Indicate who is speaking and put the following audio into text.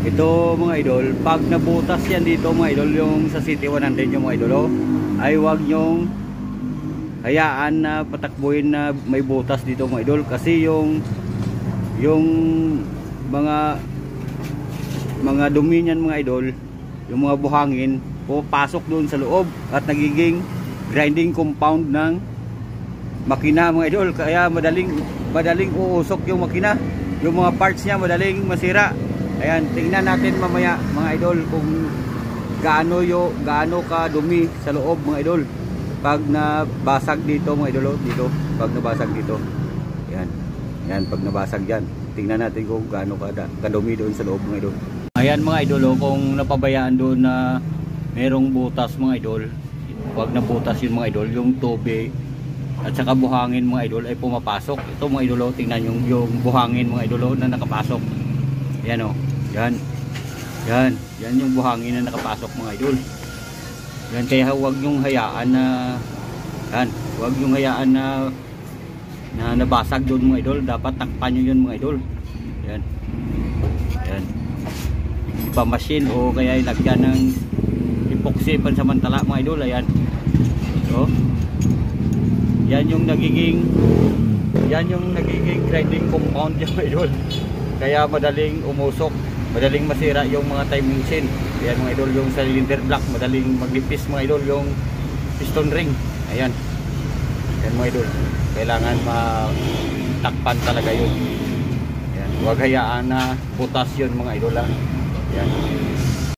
Speaker 1: Ito mga idol, pag nabutas yan dito mga idol, yung sa City 100 yung mga idol, ay wag nyong hayaan na patakbuhin na may butas dito mga idol, kasi yung mga dumi niyan mga idol, yung mga buhangin pupasok doon sa loob at nagiging grinding compound ng makina mga idol, kaya madaling uusok yung makina, yung mga parts niya madaling masira. Ayan, tingnan natin mamaya mga idol kung gaano ka dumi sa loob mga idol pag nabasag dito mga idol, dito pag nabasag dito. Ayan. Ayan, pag nabasag diyan, tingnan natin kung gaano kadumi doon sa loob mga idol. Ayan mga idol, kung napabayaan doon na merong butas mga idol, wag na butas yun mga idol, yung tubig at saka buhangin mga idol ay pumapasok. Ito mga idol, tingnan yung buhangin mga idol na nakapasok. Ayan o. Yan yung buhangin na nakapasok mga idol. Yan, kaya huwag yung hayaan na nabasag doon mga idol. Dapat takpan nyo yun mga idol. Yan. Ipamasin o kaya ilagyan ng epoxy pansamantala mga idol. Ayan. So, yan yung nagiging grinding compound yung mga idol. Kaya madaling umusok, madaling masira yung mga timing chain. Ayan mga idol, yung cylinder block madaling maglipis mga idol, yung piston ring. Ayan mga idol, kailangan matakpan talaga yun. Ayan, huwag hayaan na butas yun mga idol lang. Ayan.